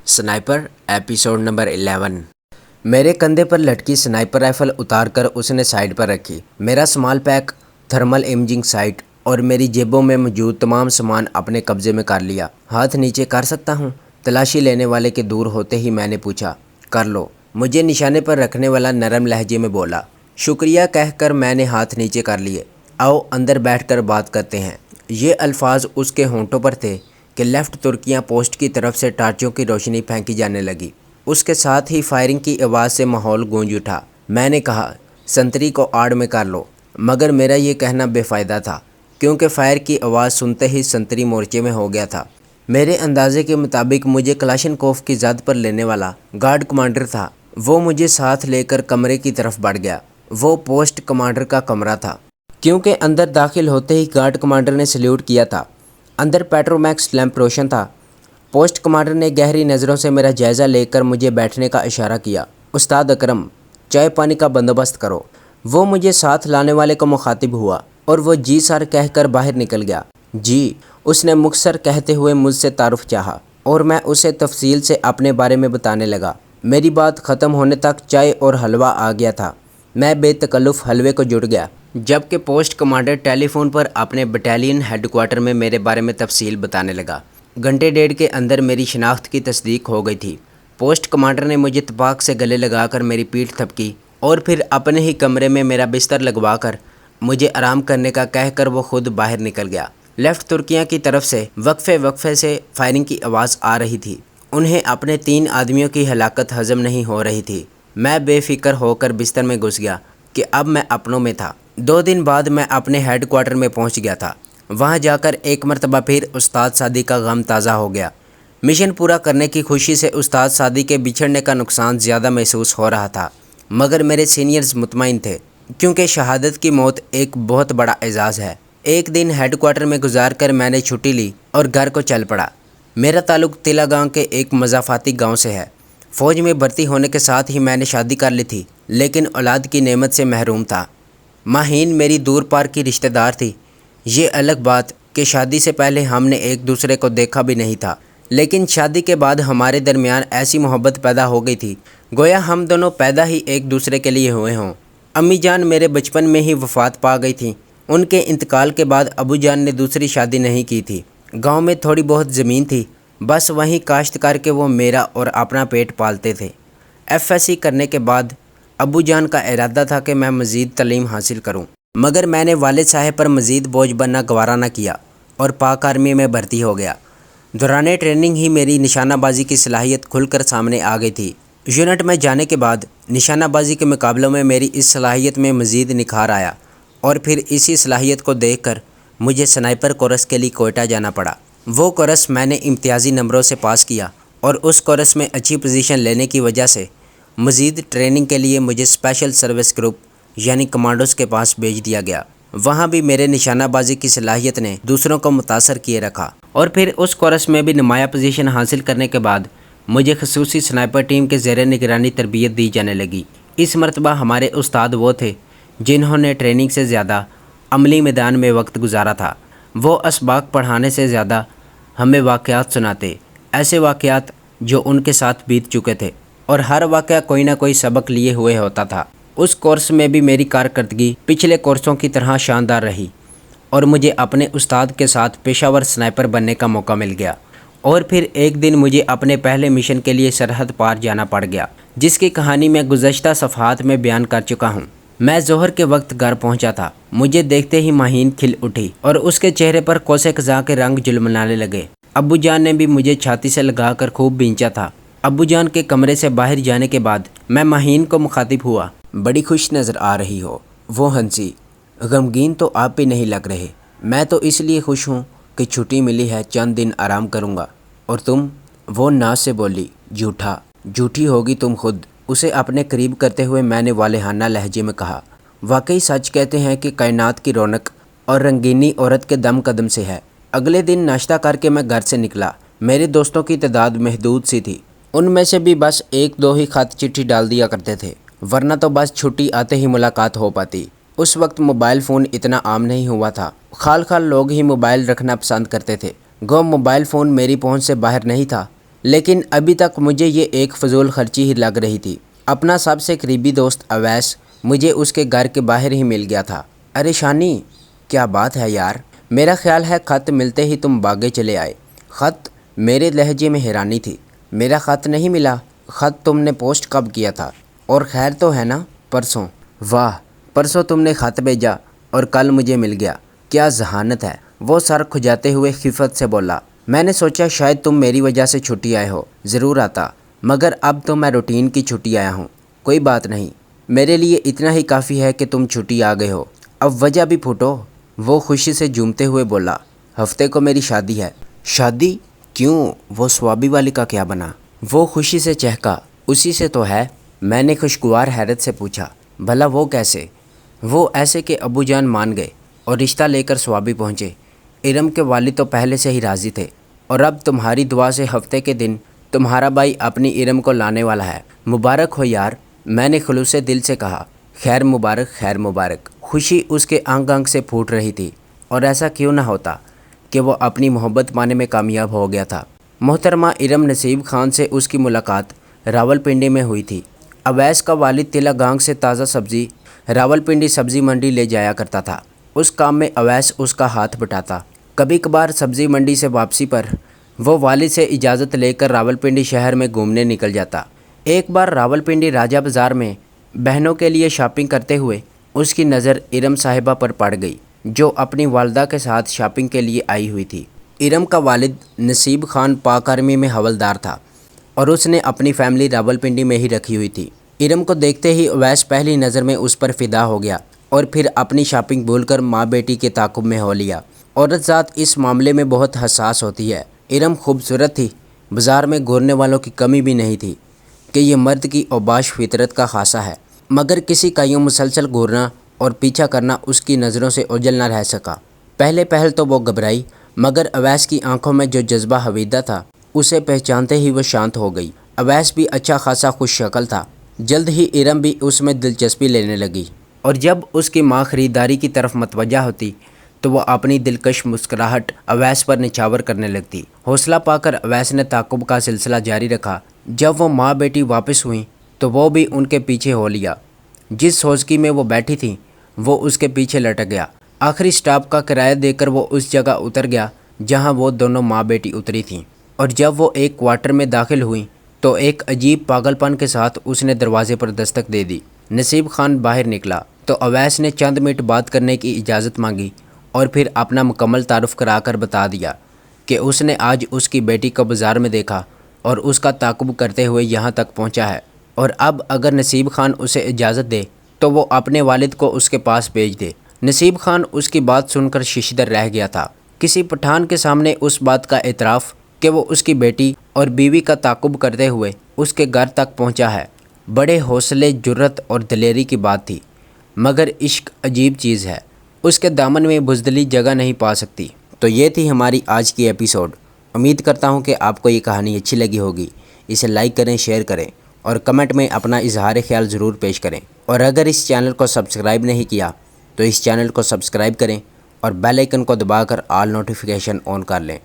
Sniper episode number 11। मेरे कंधे पर लटकी स्नाइपर राइफल उतारकर उसने साइड पर रखी। मेरा small pack, thermal imaging site और मेरी जेबों में मौजूद तमाम सामान अपने कब्जे में कर लिया। हाथ नीचे कर सकता हूँ? तलाशी लेने वाले के दूर होते ही मैंने पूछा। कर लो, मुझे निशाने पर रखने वाला नरम लहजे में बोला। शुक्रिया कहकर मैंने हाथ नीचे कर लिए। आओ अंदर बैठकर बात करते हैं। ये अल्फाज उसके होंठों पर थे कि लेफ्ट तुर्कियां पोस्ट की तरफ से टार्चों की रोशनी फेंकी जाने लगी। उसके साथ ही फायरिंग की आवाज़ से माहौल गूंज उठा। मैंने कहा, संतरी को आड़ में कर लो, मगर मेरा ये कहना बेफ़ायदा था क्योंकि फायर की आवाज़ सुनते ही संतरी मोर्चे में हो गया था। मेरे अंदाजे के मुताबिक मुझे कलाशनकोफ की ज़द पर लेने वाला गार्ड कमांडर था। वो मुझे साथ लेकर कमरे की तरफ बढ़ गया। वो पोस्ट कमांडर का कमरा था क्योंकि अंदर दाखिल होते ही गार्ड कमांडर ने सल्यूट किया था। अंदर पेट्रोमैक्स लैंप रोशन था। पोस्ट कमांडर ने गहरी नज़रों से मेरा जायज़ा लेकर मुझे बैठने का इशारा किया। उस्ताद अकरम, चाय पानी का बंदोबस्त करो। वो मुझे साथ लाने वाले को मुखातिब हुआ और वो जी सर कहकर बाहर निकल गया। जी, उसने मुखसर कहते हुए मुझसे तारुफ चाहा और मैं उसे तफसील से अपने बारे में बताने लगा। मेरी बात ख़त्म होने तक चाय और हलवा आ गया था। मैं बेतकल्लुफ़ हलवे को जुट गया, जबकि पोस्ट कमांडर टेलीफोन पर अपने बटालियन हेडक्वार्टर में मेरे बारे में तफसील बताने लगा। घंटे डेढ़ के अंदर मेरी शनाख्त की तस्दीक हो गई थी। पोस्ट कमांडर ने मुझे तपाक से गले लगाकर मेरी पीठ थपकी और फिर अपने ही कमरे में मेरा बिस्तर लगवाकर मुझे आराम करने का कहकर वो खुद बाहर निकल गया। लेफ्ट तुर्कियाँ की तरफ से वक्फे से फायरिंग की आवाज़ आ रही थी। उन्हें अपने 3 आदमियों की हलाकत हजम नहीं हो रही थी। मैं बेफिक्र होकर बिस्तर में घुस गया कि अब मैं अपनों में था। 2 दिन बाद मैं अपने हेडक्वार्टर में पहुंच गया था। वहां जाकर एक मरतबा फिर उस्ताद सादी का गम ताज़ा हो गया। मिशन पूरा करने की खुशी से उस्ताद सादी के बिछड़ने का नुकसान ज़्यादा महसूस हो रहा था, मगर मेरे सीनियर्स मुतमईन थे क्योंकि शहादत की मौत एक बहुत बड़ा एजाज़ है। एक दिन हेडक्वार्टर में गुजार कर मैंने छुट्टी ली और घर को चल पड़ा। मेरा ताल्लुक़ तिलागांव के एक मज़ाफ़ाती गाँव से है। फ़ौज में भर्ती होने के साथ ही मैंने शादी कर ली थी, लेकिन औलाद की नेमत से महरूम था। माहीन मेरी दूर पार की रिश्तेदार थी। ये अलग बात कि शादी से पहले हमने एक दूसरे को देखा भी नहीं था, लेकिन शादी के बाद हमारे दरमियान ऐसी मोहब्बत पैदा हो गई थी गोया हम दोनों पैदा ही एक दूसरे के लिए हुए हों। अम्मी जान मेरे बचपन में ही वफ़ात पा गई थी। उनके इंतकाल के बाद अबू जान ने दूसरी शादी नहीं की थी। गाँव में थोड़ी बहुत ज़मीन थी, बस वहीं काश्त करके वो मेरा और अपना पेट पालते थे। FSC करने के बाद अबू जान का इरादा था कि मैं मज़ीद तालीम हासिल करूं, मगर मैंने वालिद साहब पर मज़ीद बोझ बनना गवारा न किया और पाक आर्मी में भर्ती हो गया। दौरान ट्रेनिंग ही मेरी निशानाबाजी की सलाहियत खुलकर सामने आ गई थी। यूनिट में जाने के बाद निशानाबाजी के मुकाबलों में मेरी इस सलाहियत में मज़ीद निखार आया और फिर इसी सलाहियत को देखकर मुझे स्नाइपर कोर्स के लिए कोयटा जाना पड़ा। वो कोर्स मैंने इम्तियाज़ी नंबरों से पास किया और उस कोर्स में अच्छी पोजीशन लेने की वजह से मज़ीद ट्रेनिंग के लिए मुझे स्पेशल सर्विस ग्रुप यानी कमांडोज़ के पास भेज दिया गया। वहाँ भी मेरे निशानाबाजी की सलाहियत ने दूसरों को मुतासर किए रखा और फिर उस कोर्स में भी नुमाया पोजीशन हासिल करने के बाद मुझे खसूसी स्नाइपर टीम के ज़ेरे निगरानी तरबियत दी जाने लगी। इस मरतबा हमारे उस्ताद वो थे जिन्होंने ट्रेनिंग से ज़्यादा अमली मैदान में वक्त गुजारा था। वो असबाक पढ़ाने से ज़्यादा हमें वाक़यात सुनाते, ऐसे वाक़यात जो उनके साथ बीत चुके थे, और हर वाक़या कोई ना कोई सबक लिए हुए होता था। उस कोर्स में भी मेरी कारकर्दगी पिछले कोर्सों की तरह शानदार रही और मुझे अपने उस्ताद के साथ पेशावर स्नाइपर बनने का मौका मिल गया। और फिर एक दिन मुझे अपने पहले मिशन के लिए सरहद पार जाना पड़ गया, जिसकी कहानी मैं गुज़श्ता सफ़हात में बयान कर चुका हूँ। मैं ज़ोहर के वक्त घर पहुँचा था। मुझे देखते ही माहीन खिल उठी और उसके चेहरे पर कोसे क़ज़ा के रंग झुलमलाने लगे। अब्बू जान ने भी मुझे छाती से लगाकर खूब बींचा था। अब्बू जान के कमरे से बाहर जाने के बाद मैं माहीन को मुखातिब हुआ। बड़ी खुश नज़र आ रही हो। वो हंसी। गमगीन तो आप भी नहीं लग रहे। मैं तो इसलिए खुश हूँ कि छुट्टी मिली है, चंद दिन आराम करूँगा। और तुम? वो नाज से बोली। झूठा, झूठी होगी तुम खुद। उसे अपने करीब करते हुए मैंने वालेहाना लहजे में कहा, वाकई सच कहते हैं कि कायनात की रौनक और रंगीनी औरत के दम कदम से है। अगले दिन नाश्ता करके मैं घर से निकला। मेरे दोस्तों की तादाद महदूद सी थी। उनमें से भी बस 1-2 ही खत चिट्ठी डाल दिया करते थे, वरना तो बस छुट्टी आते ही मुलाकात हो पाती। उस वक्त मोबाइल फ़ोन इतना आम नहीं हुआ था। खाल खाल लोग ही मोबाइल रखना पसंद करते थे। गो मोबाइल फ़ोन मेरी पहुंच से बाहर नहीं था, لیکن ابھی تک مجھے یہ ایک فضول خرچی ہی لگ رہی تھی۔ اپنا سب سے قریبی دوست اویس مجھے اس کے گھر کے باہر ہی مل گیا تھا۔ ارے شانی، کیا بات ہے یار؟ میرا خیال ہے خط ملتے ہی تم بھاگے چلے آئے۔ خط؟ میرے لہجے میں حیرانی تھی۔ میرا خط نہیں ملا؟ خط تم نے پوسٹ کب کیا تھا؟ اور خیر تو ہے نا؟ پرسوں۔ واہ، پرسوں تم نے خط بھیجا اور کل مجھے مل گیا، کیا ذہانت ہے؟ وہ سر کھجاتے ہوئے خفت سے بولا۔ میں نے سوچا شاید تم میری وجہ سے چھٹی آئے ہو، ضرور آتا، مگر اب تو میں روٹین کی چھٹی آیا ہوں۔ کوئی بات نہیں، میرے لیے اتنا ہی کافی ہے کہ تم چھٹی آ گئے ہو، اب وجہ بھی پھوٹو۔ وہ خوشی سے جھومتے ہوئے بولا، ہفتے کو میری شادی ہے۔ شادی؟ کیوں؟ وہ سوابی والی کا کیا بنا؟ وہ خوشی سے چہکا، اسی سے تو ہے۔ میں نے خوشگوار حیرت سے پوچھا، بھلا وہ کیسے؟ وہ ایسے کہ ابو جان مان گئے اور رشتہ لے کر سوابی پہنچے۔ ارم کے والد تو پہلے سے ہی راضی تھے، اور اب تمہاری دعا سے ہفتے کے دن تمہارا بھائی اپنی ارم کو لانے والا ہے۔ مبارک ہو یار، میں نے خلوص دل سے کہا۔ خیر مبارک، خیر مبارک۔ خوشی اس کے انگ انگ سے پھوٹ رہی تھی، اور ایسا کیوں نہ ہوتا کہ وہ اپنی محبت پانے میں کامیاب ہو گیا تھا۔ محترمہ ارم نصیب خان سے اس کی ملاقات راولپنڈی میں ہوئی تھی۔ اویس کا والد تلا گانگ سے تازہ سبزی راولپنڈی سبزی منڈی لے جایا کرتا تھا۔ اس کام میں اویس اس کا ہاتھ بٹاتا۔ کبھی کبھار سبزی منڈی سے واپسی پر وہ والد سے اجازت لے کر راولپنڈی شہر میں گھومنے نکل جاتا۔ ایک بار راولپنڈی راجہ بازار میں بہنوں کے لیے شاپنگ کرتے ہوئے اس کی نظر ارم صاحبہ پر پڑ گئی، جو اپنی والدہ کے ساتھ شاپنگ کے لیے آئی ہوئی تھی۔ ارم کا والد نصیب خان پاک آرمی میں حوالدار تھا، اور اس نے اپنی فیملی راولپنڈی میں ہی رکھی ہوئی تھی۔ ارم کو دیکھتے ہی اویس پہلی نظر میں اس پر فدا ہو گیا، اور پھر اپنی شاپنگ بھول کر ماں بیٹی کے تعاقب میں ہو لیا۔ عورت ذات اس معاملے میں بہت حساس ہوتی ہے۔ ارم خوبصورت تھی، بازار میں گھورنے والوں کی کمی بھی نہیں تھی کہ یہ مرد کی اوباش فطرت کا خاصہ ہے، مگر کسی کا یوں مسلسل گھورنا اور پیچھا کرنا اس کی نظروں سے اوجھل نہ رہ سکا۔ پہل تو وہ گھبرائی، مگر اویس کی آنکھوں میں جو جذبہ حویدہ تھا اسے پہچانتے ہی وہ شانت ہو گئی۔ اویس بھی اچھا خاصا خوش شکل تھا۔ جلد ہی ارم بھی اس میں دلچسپی لینے لگی، اور جب اس کی ماں خریداری کی طرف متوجہ ہوتی تو وہ اپنی دلکش مسکراہٹ اویس پر نچھاور کرنے لگتی۔ حوصلہ پا کر اویس نے تعاقب کا سلسلہ جاری رکھا۔ جب وہ ماں بیٹی واپس ہوئیں تو وہ بھی ان کے پیچھے ہو لیا۔ جس سوزکی میں وہ بیٹھی تھیں وہ اس کے پیچھے لٹک گیا۔ آخری سٹاپ کا کرایہ دے کر وہ اس جگہ اتر گیا جہاں وہ دونوں ماں بیٹی اتری تھیں، اور جب وہ ایک کوارٹر میں داخل ہوئیں تو ایک عجیب پاگل پن کے ساتھ اس نے دروازے پر دستک دے دی۔ نصیب خان باہر نکلا تو اویس نے چند منٹ بات کرنے کی اجازت مانگی، اور پھر اپنا مکمل تعارف کرا کر بتا دیا کہ اس نے آج اس کی بیٹی کو بازار میں دیکھا اور اس کا تعاقب کرتے ہوئے یہاں تک پہنچا ہے، اور اب اگر نصیب خان اسے اجازت دے تو وہ اپنے والد کو اس کے پاس بھیج دے۔ نصیب خان اس کی بات سن کر ششدر رہ گیا تھا۔ کسی پٹھان کے سامنے اس بات کا اعتراف کہ وہ اس کی بیٹی اور بیوی کا تعاقب کرتے ہوئے اس کے گھر تک پہنچا ہے، بڑے حوصلے، جرأت اور دلیری کی بات تھی، مگر عشق عجیب چیز ہے، اس کے دامن میں بزدلی جگہ نہیں پا سکتی۔ تو یہ تھی ہماری آج کی ایپیسوڈ۔ امید کرتا ہوں کہ آپ کو یہ کہانی اچھی لگی ہوگی۔ اسے لائک کریں، شیئر کریں، اور کمنٹ میں اپنا اظہار خیال ضرور پیش کریں، اور اگر اس چینل کو سبسکرائب نہیں کیا تو اس چینل کو سبسکرائب کریں اور بیل آئیکن کو دبا کر آل نوٹیفیکیشن آن کر لیں۔